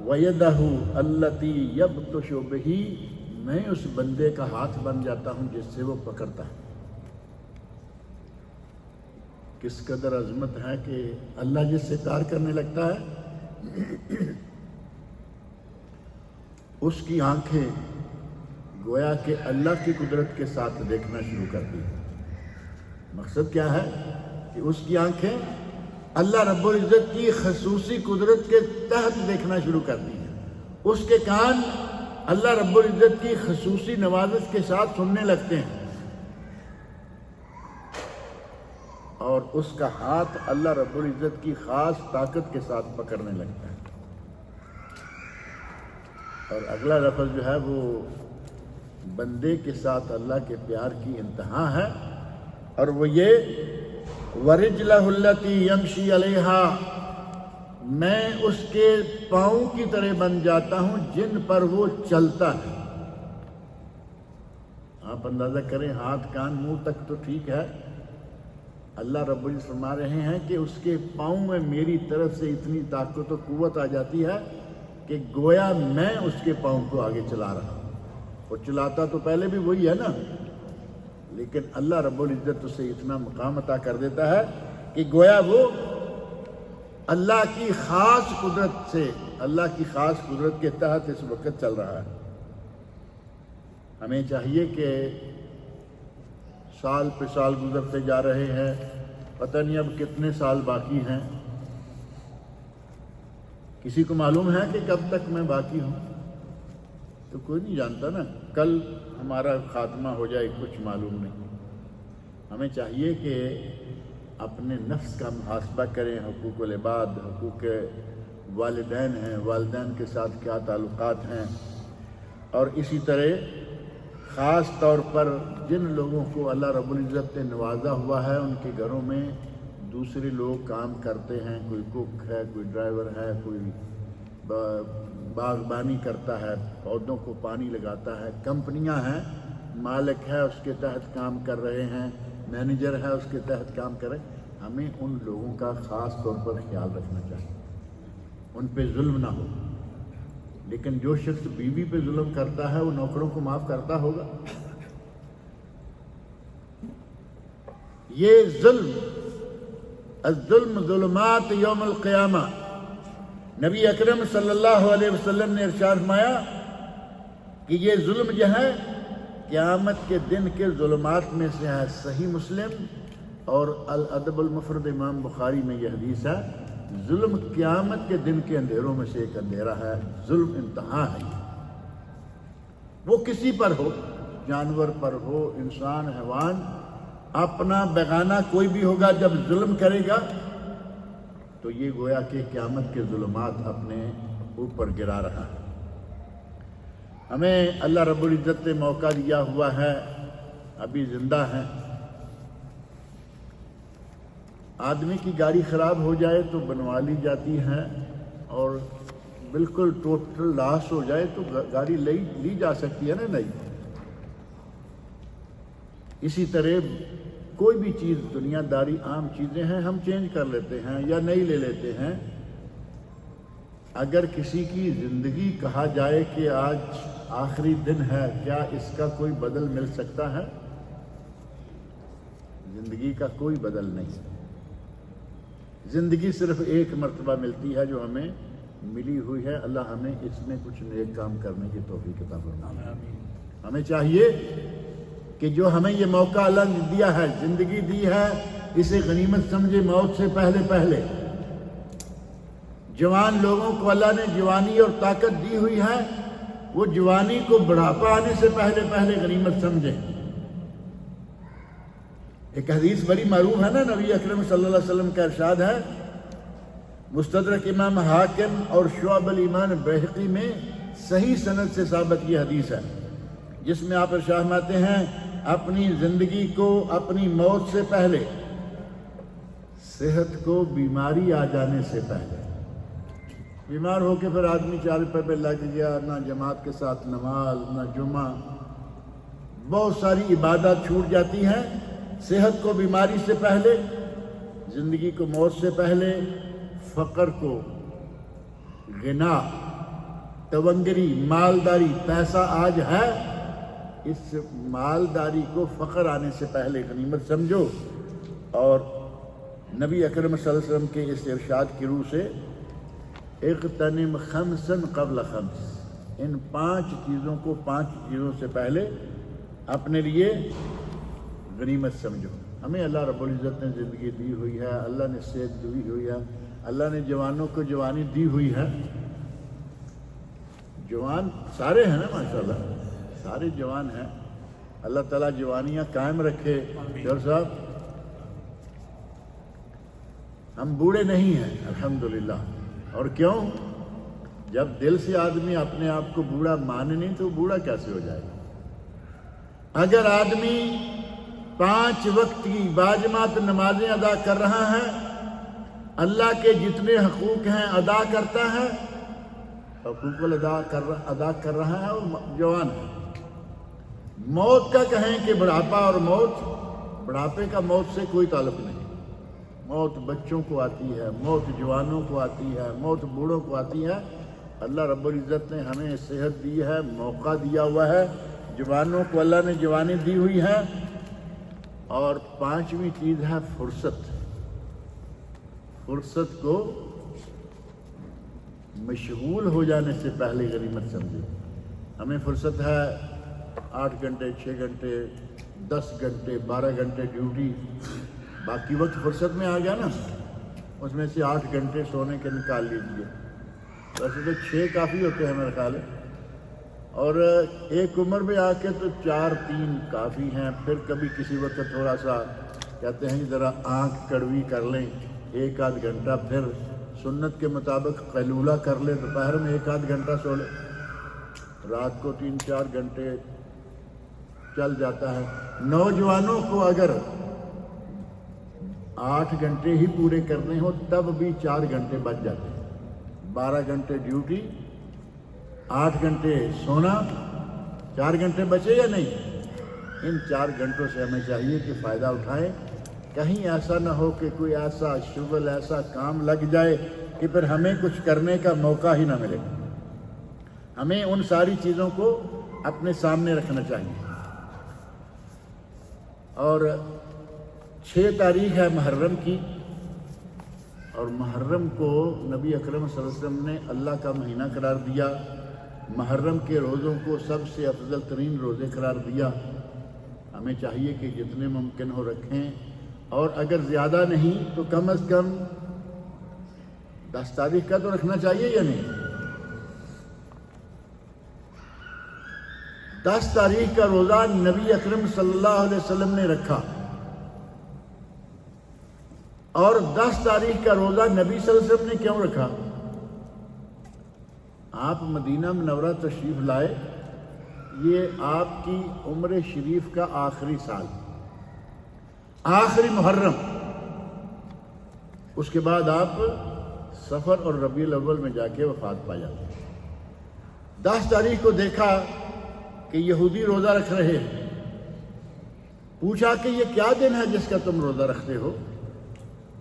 وَيَدَهُ الَّتِي يَبْطِشُ بِهِ، میں اس بندے کا ہاتھ بن جاتا ہوں جس سے وہ پکڑتا ہے۔ کس قدر عظمت ہے کہ اللہ جس سے پیار کرنے لگتا ہے اس کی آنکھیں گویا کہ اللہ کی قدرت کے ساتھ دیکھنا شروع کرتی ہیں۔ مقصد کیا ہے کہ اس کی آنکھیں اللہ رب العزت کی خصوصی قدرت کے تحت دیکھنا شروع کر دی ہیں، اس کے کان اللہ رب العزت کی خصوصی نوازش کے ساتھ سننے لگتے ہیں، اور اس کا ہاتھ اللہ رب العزت کی خاص طاقت کے ساتھ پکڑنے لگتا ہے۔ اور اگلا لفظ جو ہے وہ بندے کے ساتھ اللہ کے پیار کی انتہا ہے، اور وہ یہ وَرِجْلَهُ الَّتِي يَمْشِي عَلَيْهَا، میں اس کے پاؤں کی طرح بن جاتا ہوں جن پر وہ چلتا ہے۔ آپ اندازہ کریں، ہاتھ کان منہ تک تو ٹھیک ہے، اللہ رب العزت فرما رہے ہیں کہ اس کے پاؤں میں میری طرف سے اتنی طاقت و قوت آ جاتی ہے کہ گویا میں اس کے پاؤں کو آگے چلا رہا ہوں۔ وہ چلاتا تو پہلے بھی وہی ہے نا، لیکن اللہ رب العزت اسے اتنا مقام عطا کر دیتا ہے کہ گویا وہ اللہ کی خاص قدرت سے، اللہ کی خاص قدرت کے تحت اس وقت چل رہا ہے۔ ہمیں چاہیے کہ سال پہ سال گزرتے جا رہے ہیں، پتہ نہیں اب کتنے سال باقی ہیں، کسی کو معلوم ہے کہ کب تک میں باقی ہوں؟ تو کوئی نہیں جانتا نا، کل ہمارا خاتمہ ہو جائے کچھ معلوم نہیں۔ ہمیں چاہیے کہ اپنے نفس کا محاسبہ کریں، حقوق العباد، حقوق والدین ہیں، والدین کے ساتھ کیا تعلقات ہیں، اور اسی طرح خاص طور پر جن لوگوں کو اللہ رب العزت نے نوازا ہوا ہے، ان کے گھروں میں دوسرے لوگ کام کرتے ہیں، کوئی کوک ہے، کوئی ڈرائیور ہے، کوئی باغبانی کرتا ہے، پودوں کو پانی لگاتا ہے، کمپنیاں ہیں، مالک ہے اس کے تحت کام کر رہے ہیں، مینیجر ہے اس کے تحت کام کر رہے ہیں۔ ہمیں ان لوگوں کا خاص طور پر خیال رکھنا چاہیے، ان پہ ظلم نہ ہو۔ لیکن جو شخص بیوی پہ ظلم کرتا ہے وہ نوکروں کو معاف کرتا ہوگا؟ یہ ظلم، الظلم ظلمات یوم القیامہ، نبی اکرم صلی اللہ علیہ وسلم نے ارشاد فرمایا کہ یہ ظلم جو ہے قیامت کے دن کے ظلمات میں سے ہے۔ صحیح مسلم اور الادب المفرد امام بخاری میں یہ حدیث ہے، ظلم قیامت کے دن کے اندھیروں میں سے ایک اندھیرا ہے، ظلم انتہا ہے۔ وہ کسی پر ہو، جانور پر ہو، انسان، حیوان، اپنا بیگانہ کوئی بھی ہوگا، جب ظلم کرے گا تو یہ گویا کہ قیامت کے ظلمات اپنے اوپر گرا رہا ہے۔ ہمیں اللہ رب العزت نے موقع دیا ہوا ہے، ابھی زندہ ہیں۔ آدمی کی گاڑی خراب ہو جائے تو بنوا لی جاتی ہے، اور بالکل ٹوٹل لاس ہو جائے تو گاڑی لی جا سکتی ہے نا، نہیں۔ اسی طرح کوئی بھی چیز، دنیا داری، عام چیزیں ہیں، ہم چینج کر لیتے ہیں یا نئی لے لیتے ہیں۔ اگر کسی کی زندگی کہا جائے کہ آج آخری دن ہے، کیا اس کا کوئی بدل مل سکتا ہے؟ زندگی کا کوئی بدل نہیں۔ زندگی صرف ایک مرتبہ ملتی ہے جو ہمیں ملی ہوئی ہے۔ اللہ ہمیں اس میں کچھ نیک کام کرنے کی توفیق عطا فرمائے۔ ہمیں چاہیے کہ جو ہمیں یہ موقع اللہ نے دیا ہے، زندگی دی ہے، اسے غنیمت سمجھے، موت سے پہلے پہلے۔ جوان لوگوں کو اللہ نے جوانی اور طاقت دی ہوئی ہے، وہ جوانی کو بڑھاپا آنے سے پہلے پہلے غنیمت سمجھیں۔ ایک حدیث بڑی معروف ہے نا، نبی اکرم صلی اللہ علیہ وسلم کا ارشاد ہے، مستدرک امام حاکم اور شعب الایمان بہقی میں صحیح سند سے ثابت یہ حدیث ہے، جس میں آپ ارشاد فرماتے ہیں، اپنی زندگی کو اپنی موت سے پہلے، صحت کو بیماری آ جانے سے پہلے۔ بیمار ہو کے پھر آدمی چارپائی پہ لگ گیا، نہ جماعت کے ساتھ نماز، نہ جمعہ، بہت ساری عبادات چھوٹ جاتی ہیں۔ صحت کو بیماری سے پہلے، زندگی کو موت سے پہلے، فقر کو غنا، تونگری، مالداری، پیسہ آج ہے، اس مالداری کو فقر آنے سے پہلے غنیمت سمجھو۔ اور نبی اکرم صلی اللہ علیہ وسلم کے اس ارشاد کی روح سے، اغتنم خمسا قبل خمس، ان 5 چیزوں کو 5 چیزوں سے پہلے اپنے لیے غنیمت سمجھو۔ ہمیں اللہ رب العزت نے زندگی دی ہوئی ہے، اللہ نے صحت دی ہوئی ہے، اللہ نے جوانوں کو جوانی دی ہوئی ہے. جوان سارے ہیں نا ماشاءاللہ، سارے جوان ہیں. اللہ تعالیٰ جوانیاں قائم رکھے. جوہر صاحب ہم بوڑھے نہیں ہیں الحمدللہ. اور کیوں؟ جب دل سے آدمی اپنے آپ کو بوڑھا مانے نہیں تو بوڑھا کیسے ہو جائے گا؟ اگر آدمی 5 وقت کی باجماعت نمازیں ادا کر رہا ہے، اللہ کے جتنے حقوق ہیں ادا کرتا ہے، حقوق ادا کر رہا ہے اور جوان ہے. موت کا کہیں کہ بڑھاپا اور بڑھاپے کا موت سے کوئی تعلق نہیں. موت بچوں کو آتی ہے، موت جوانوں کو آتی ہے، موت بوڑھوں کو آتی ہے. اللہ رب العزت نے ہمیں صحت دی ہے، موقع دیا ہوا ہے، جوانوں کو اللہ نے جوانی دی ہوئی ہے. اور 5ویں چیز ہے فرصت. فرصت کو مشغول ہو جانے سے پہلے غنیمت سمجھے. ہمیں فرصت ہے 8 گھنٹے 6 گھنٹے 10 گھنٹے 12 گھنٹے ڈیوٹی، باقی وقت فرصت میں آ گیا نا، اس میں سے 8 گھنٹے سونے کے نکال لیجیے. ویسے تو 6 کافی ہوتے ہیں میرے خیال ہے، اور ایک عمر میں آ کے تو 4-3 کافی ہیں. پھر کبھی کسی وقت تھوڑا سا کہتے ہیں ذرا آنکھ کڑوی کر لیں 1-8 گھنٹہ، پھر سنت کے مطابق قیلولہ کر لیں، دوپہر میں 1-8 گھنٹہ سو لیں، رات کو 3-4 گھنٹے چل جاتا ہے. نوجوانوں کو اگر 8 گھنٹے ہی پورے کرنے ہو تب بھی 4 گھنٹے بچ جاتے ہیں. 12 گھنٹے ڈیوٹی، 8 گھنٹے سونا، 4 گھنٹے بچے یا نہیں؟ ان 4 گھنٹوں سے ہمیں چاہیے کہ فائدہ اٹھائیں. کہیں ایسا نہ ہو کہ کوئی ایسا شغل ایسا کام لگ جائے کہ پھر ہمیں کچھ کرنے کا موقع ہی نہ ملے. ہمیں ان ساری چیزوں کو اپنے سامنے رکھنا چاہیے. اور 6 تاریخ ہے محرم کی، اور محرم کو نبی اکرم صلی اللہ علیہ وسلم نے اللہ کا مہینہ قرار دیا. محرم کے روزوں کو سب سے افضل ترین روزے قرار دیا. ہمیں چاہیے کہ جتنے ممکن ہو رکھیں، اور اگر زیادہ نہیں تو کم از کم 10 تاریخ کا تو رکھنا چاہیے یا نہیں؟ 10 تاریخ کا روزہ نبی اکرم صلی اللہ علیہ وسلم نے رکھا، اور 10 تاریخ کا روزہ نبی صلی اللہ علیہ وسلم نے کیوں رکھا؟ آپ مدینہ منورہ تشریف لائے، یہ آپ کی عمر شریف کا آخری سال، آخری محرم. اس کے بعد آپ سفر اور ربیع الاول میں جا کے وفات پا جاتے ہیں. 10 تاریخ کو دیکھا کہ یہودی روزہ رکھ رہے ہیں. پوچھا کہ یہ کیا دن ہے جس کا تم روزہ رکھتے ہو؟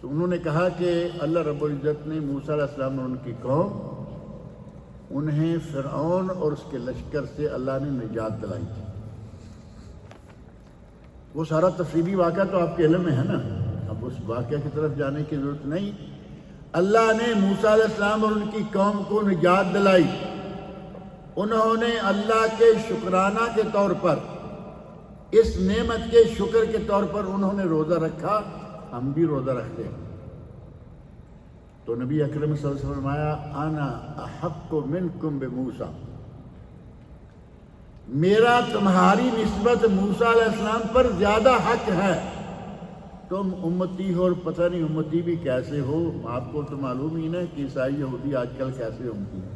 تو انہوں نے کہا کہ اللہ رب العزت نے موسیٰ علیہ السلام اور ان کی قوم، انہیں فرعون اور اس کے لشکر سے اللہ نے نجات دلائی تھی. وہ سارا تفصیلی واقعہ تو آپ کے علم میں ہے نا، اب اس واقعہ کی طرف جانے کی ضرورت نہیں. اللہ نے موسیٰ علیہ السلام اور ان کی قوم کو نجات دلائی. انہوں نے اللہ کے شکرانہ کے طور پر، اس نعمت کے شکر کے طور پر انہوں نے روزہ رکھا. ہم بھی روزہ رکھتے ہیں. تو نبی اکرم صلی اللہ علیہ وسلم نے فرمایا انا احق منکم بموسیٰ، میرا تمہاری نسبت موسیٰ علیہ السلام پر زیادہ حق ہے. تم امتی ہو، اور پتہ نہیں امتی بھی کیسے ہو. آپ کو تو معلوم ہی نا کہ عیسائی یہودی آج کل کیسے امتی ہیں.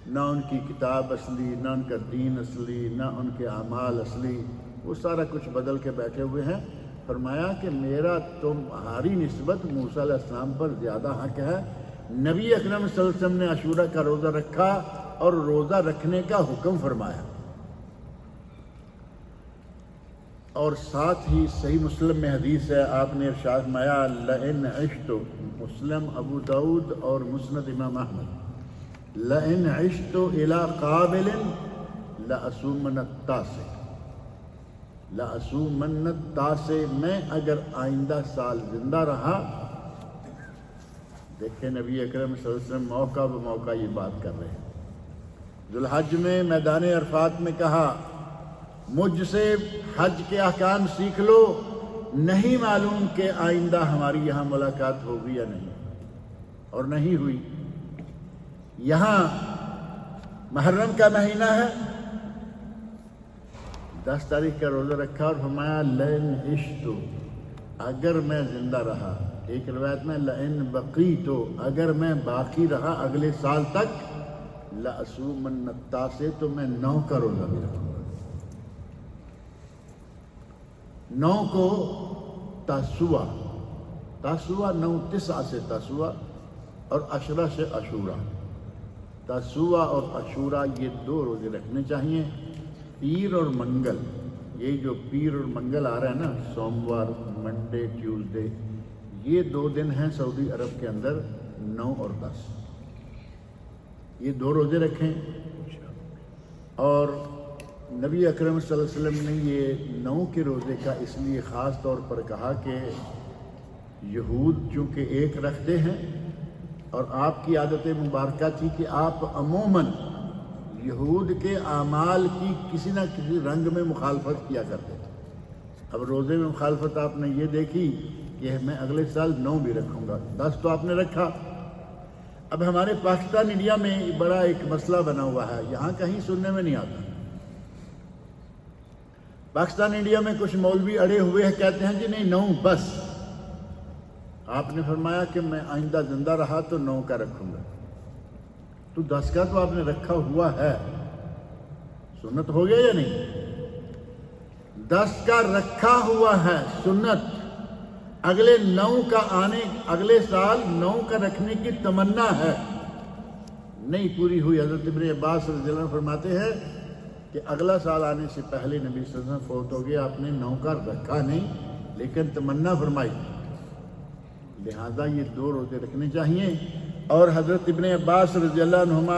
نہ ان کی کتاب اصلی، نہ ان کا دین اصلی، نہ ان کے اعمال اصلی، وہ سارا کچھ بدل کے بیٹھے ہوئے ہیں. فرمایا کہ میرا تمہاری نسبت موسیٰ علیہ السلام پر زیادہ حق ہے. نبی اکرم صلی اللہ علیہ وسلم نے عاشورہ کا روزہ رکھا اور روزہ رکھنے کا حکم فرمایا. اور ساتھ ہی صحیح مسلم میں حدیث ہے، آپ نے ارشاد فرمایا لئن عشت، مسلم، ابو داؤد اور مسند امام احمد، لئن عشت الی قابل لأصومن التاسع، لأصومن التاسع، میں اگر آئندہ سال زندہ رہا. دیکھیں نبی اکرم صلی اللہ علیہ وسلم موقع بموقع یہ بات کر رہے ہیں. ذوالحج میں میدان عرفات میں کہا مجھ سے حج کے احکام سیکھ لو، نہیں معلوم کہ آئندہ ہماری یہاں ملاقات ہوگی یا نہیں، اور نہیں ہوئی۔ یہاں محرم کا مہینہ ہے، 10 تاریخ کا روزہ رکھا اور فرمایا لئن عشتُ، اگر میں زندہ رہا، ایک روایت میں لئن بقیت، اگر میں باقی رہا اگلے سال تک، لأصومن التاسع، تو میں 9 کا روزہ بھی رکھوں گا۔ 9 کو تاسوعہ، 9 9 سے تاسوعہ اور عشرہ سے عاشورہ۔ تاسوعہ اور عاشورہ یہ 2 روزے رکھنے چاہیے، پیر اور منگل۔ یہ جو پیر اور منگل آ رہا ہے نا، سوموار، منڈے، ٹیوزڈے، یہ 2 دن ہیں سعودی عرب کے اندر، 9 اور 10۔ یہ 2 روزے رکھیں۔ اور نبی اکرم صلی اللہ علیہ وسلم نے یہ 9 کے روزے کا اس لیے خاص طور پر کہا کہ یہود چونکہ ایک رکھتے ہیں، اور آپ کی عادت مبارکہ تھی کہ آپ عموماً یہود کے اعمال کی کسی نہ کسی رنگ میں مخالفت کیا کرتے تھے۔ اب روزے میں مخالفت آپ نے یہ دیکھی کہ میں اگلے سال 9 بھی رکھوں گا، 10 تو آپ نے رکھا۔ اب ہمارے پاکستان انڈیا میں بڑا ایک مسئلہ بنا ہوا ہے، یہاں کہیں سننے میں نہیں آتا۔ پاکستان انڈیا میں کچھ مولوی اڑے ہوئے ہیں، کہتے ہیں جی نہیں 9 بس۔ آپ نے فرمایا کہ میں آئندہ زندہ رہا تو 9 کا رکھوں گا، تو 10 کا تو آپ نے رکھا ہوا ہے، سنت ہو گیا یا نہیں؟ 10 کا رکھا ہوا ہے سنت، اگلے 9 کا اگلے سال 9 کا رکھنے کی تمنا ہے، نہیں پوری ہوئی۔ حضرت ابن عباس رضی اللہ عنہ فرماتے ہیں کہ اگلا سال آنے سے پہلے نبی صلی اللہ علیہ وسلم فوت ہو گیا، آپ نے 9 کا رکھا نہیں لیکن تمنا فرمائی، لہذا یہ 2 روزے رکھنے چاہیے۔ اور حضرت ابن عباس رضی اللہ عنہما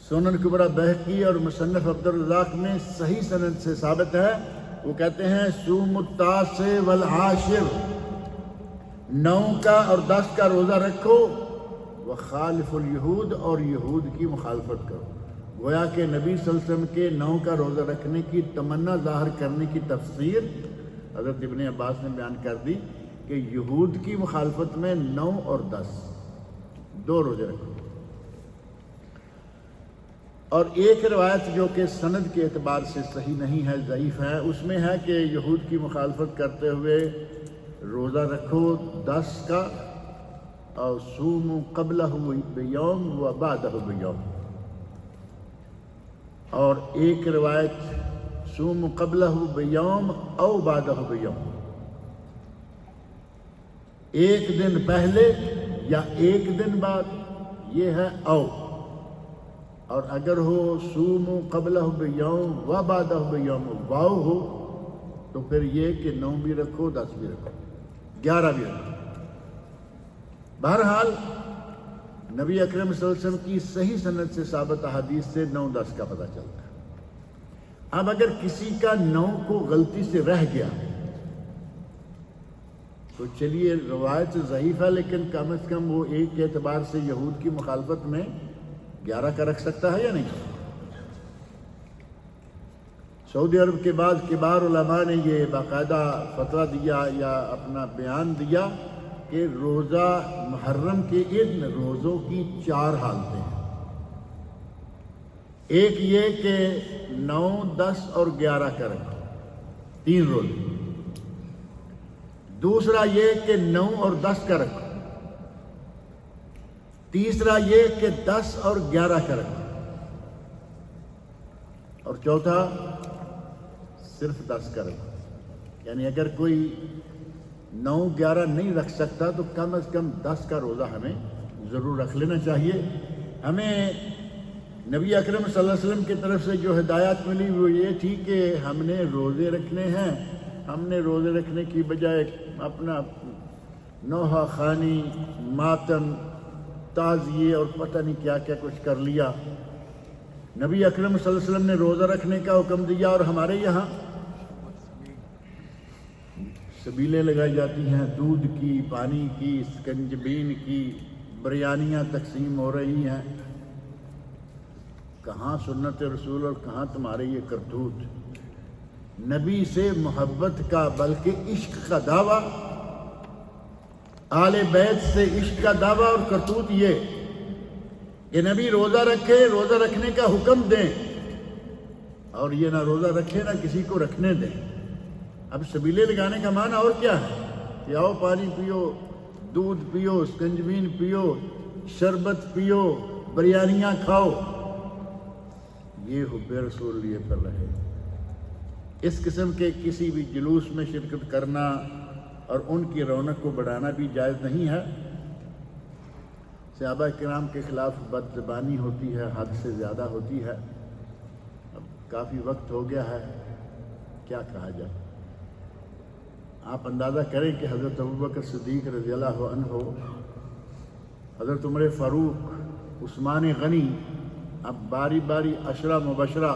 سنن کبریٰ بہقی اور مصنف عبد الرزاق میں صحیح سند سے ثابت ہے، وہ کہتے ہیں صوموا التاسع والعاشر، 9 کا اور 10 کا روزہ رکھو، وخالف الیہود، اور یہود کی مخالفت کرو۔ گویا کہ نبی صلی اللہ علیہ وسلم کے 9 کا روزہ رکھنے کی تمنا ظاہر کرنے کی تفسیر حضرت ابن عباس نے بیان کر دی کہ یہود کی مخالفت میں 9 اور 10 2 روزے رکھو۔ اور ایک روایت جو کہ سند کے اعتبار سے صحیح نہیں ہے، ضعیف ہے، اس میں ہے کہ یہود کی مخالفت کرتے ہوئے روزہ رکھو 10 کا، اور صوموا قبلہ بیوم و بعدہ بیوم۔ اور ایک روایت صوموا قبلہ بیوم او بعدہ بیوم، ایک دن پہلے یا ایک دن بعد، یہ ہے او۔ اور اگر ہو صوموا قبلہ بیوم و بعدہ بیوم واو ہو تو پھر یہ کہ 9 بھی رکھو، 10 بھی رکھو، 11 بھی رکھو۔ بہرحال نبی اکرم صلی اللہ علیہ وسلم کی صحیح سند سے ثابت احادیث سے 9 10 کا پتہ چلتا ہے۔ اب اگر کسی کا 9 کو غلطی سے رہ گیا تو چلیے روایت ضعیف ہے، لیکن کم از کم وہ ایک کے اعتبار سے یہود کی مخالفت میں 11 کا رکھ سکتا ہے یا نہیں؟ سعودی عرب کے بعد کبار علماء نے یہ باقاعدہ فتویٰ دیا یا اپنا بیان دیا کہ روزہ محرم کے ان روزوں کی 4 حالتیں ہیں۔ ایک یہ کہ 9 10 اور 11 کا رکھو، 3 روزے۔ دوسرا یہ کہ 9 اور 10 کا رکھو۔ تیسرا یہ کہ 10 اور 11 کا رکھو۔ اور چوتھا صرف 10 کا رکھو۔ یعنی اگر کوئی 9 11 نہیں رکھ سکتا تو کم از کم 10 کا روزہ ہمیں ضرور رکھ لینا چاہیے۔ ہمیں نبی اکرم صلی اللہ علیہ وسلم کی طرف سے جو ہدایات ملی وہ یہ تھی کہ ہم نے روزے رکھنے ہیں، ہم نے روزے رکھنے کی بجائے اپنا نوحہ خوانی، ماتم، تعزیے اور پتہ نہیں کیا کیا کچھ کر لیا۔ نبی اکرم صلی اللہ علیہ وسلم نے روزہ رکھنے کا حکم دیا، اور ہمارے یہاں سبیلیں لگائی جاتی ہیں، دودھ کی، پانی کی، سکنجبین کی، بریانیاں تقسیم ہو رہی ہیں۔ کہاں سنت رسول اور کہاں تمہارے یہ کرتوت؟ نبی سے محبت کا بلکہ عشق کا دعویٰ، آل بیت سے عشق کا دعویٰ، اور کرتوت یہ کہ نبی روزہ رکھے، روزہ رکھنے کا حکم دیں، اور یہ نہ روزہ رکھے نہ کسی کو رکھنے دیں۔ اب سبیلے لگانے کا معنی اور کیا ہے کہ آؤ پانی پیو، دودھ پیو، سکنجبین پیو، شربت پیو، بریانیاں کھاؤ، یہ حب رسول لیے کر رہے۔ اس قسم کے کسی بھی جلوس میں شرکت کرنا اور ان کی رونق کو بڑھانا بھی جائز نہیں ہے۔ صحابہ کرام کے خلاف بد زبانی ہوتی ہے، حد سے زیادہ ہوتی ہے۔ اب کافی وقت ہو گیا ہے، کیا کہا جائے۔ آپ اندازہ کریں کہ حضرت ابوبکر صدیق رضی اللہ عنہ، حضرت عمر فاروق، عثمان غنی، اب باری باری عشرہ مبشرہ،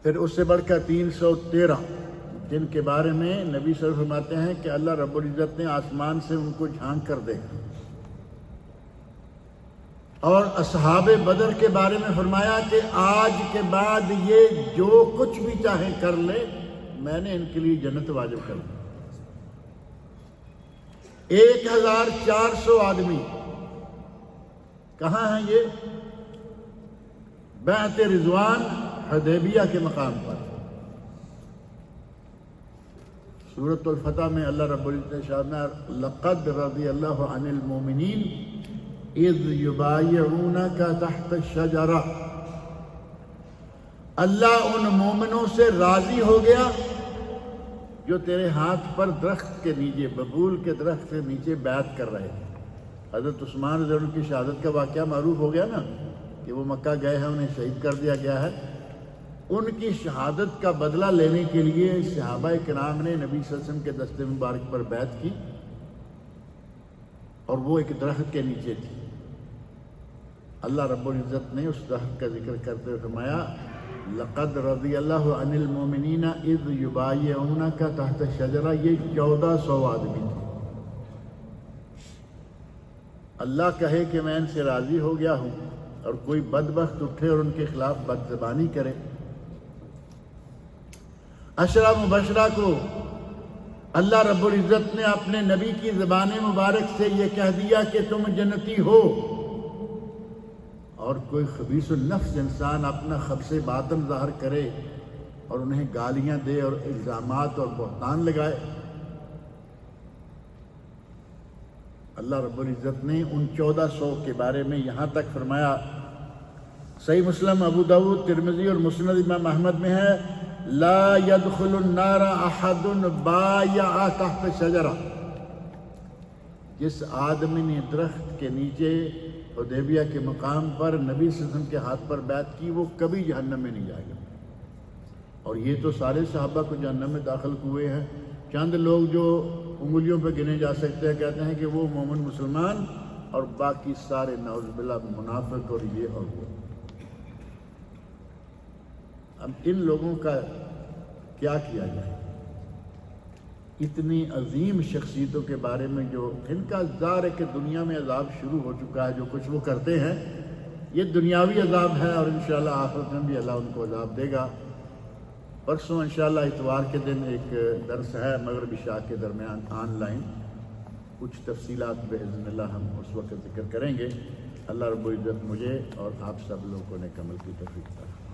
پھر اس سے بڑھ کر 313 جن کے بارے میں نبی صلی اللہ علیہ وسلم فرماتے ہیں کہ اللہ رب العزت نے آسمان سے ان کو جھانک کر دیکھا، اور اصحاب بدر کے بارے میں فرمایا کہ آج کے بعد یہ جو کچھ بھی چاہیں کر لے، میں نے ان کے لیے جنت واجب کر دی۔ 1400 آدمی کہاں ہیں یہ؟ بیعت رضوان حدیبیہ کے مقام پر۔ سورۃ الفتح میں اللہ رب العزت نے ارشاد، لقد رضی اللہ عن المؤمنین اذ یبایعونک تحت الشجرہ، اللہ ان مومنوں سے راضی ہو گیا جو تیرے ہاتھ پر درخت کے نیچے، ببول کے درخت کے نیچے بیعت کر رہے ہیں۔ حضرت عثمان رضی اللہ عنہ کی شہادت کا واقعہ معروف ہو گیا نا، کہ وہ مکہ گئے ہیں، انہیں شہید کر دیا گیا ہے۔ ان کی شہادت کا بدلہ لینے کے لیے صحابہ کرام نے نبی صلی اللہ علیہ وسلم کے دست مبارک پر بیعت کی، اور وہ ایک درخت کے نیچے تھی۔ اللہ رب العزت نے اس درخت کا ذکر کرتے ہوئے فرمایا، لقد رضی اللہ عن المؤمنین اذ یبایعونک تحت الشجرہ، یہ 1400 آدمی تھے۔ اللہ کہے کہ میں ان سے راضی ہو گیا ہوں، اور کوئی بدبخت اٹھے اور ان کے خلاف بد زبانی کرے۔ عشرہ مبشرہ کو اللہ رب العزت نے اپنے نبی کی زبان مبارک سے یہ کہہ دیا کہ تم جنتی ہو، اور کوئی خبیث النفس انسان اپنا خبث باطن ظاہر کرے اور انہیں گالیاں دے اور الزامات اور بہتان لگائے، اللہ رب العزت نے ان 1400 کے بارے میں یہاں تک فرمایا، صحیح مسلم، ابو داؤد، ترمذی اور مسند امام احمد میں ہے، لا يدخل النار احد بایع تحت شجرہ، جس آدمی نے درخت کے نیچے حدیبیہ کے مقام پر نبی صلی اللہ علیہ وسلم کے ہاتھ پر بیعت کی، وہ کبھی جہنم میں نہیں جائے گا۔ اور یہ تو سارے صحابہ کو جہنم میں داخل ہوئے ہیں، چند لوگ جو انگلیوں پہ گنے جا سکتے ہیں کہتے ہیں کہ وہ مومن مسلمان، اور باقی سارے نعوذ باللہ منافق اور یہ اور وہ۔ اب ان لوگوں کا کیا کیا جائے؟ اتنی عظیم شخصیتوں کے بارے میں جو ان کا ظاہر ہے کہ دنیا میں عذاب شروع ہو چکا ہے، جو کچھ وہ کرتے ہیں یہ دنیاوی عذاب ہے، اور انشاءاللہ آخرت میں بھی اللہ ان کو عذاب دے گا۔ پرسوں انشاءاللہ اتوار کے دن ایک درس ہے مغرب عشاء کے درمیان آن لائن، کچھ تفصیلات باذن اللہ ہم اس وقت ذکر کریں گے۔ اللہ رب العزت مجھے اور آپ سب لوگوں نے عمل کی توفیق عطا فرمائے۔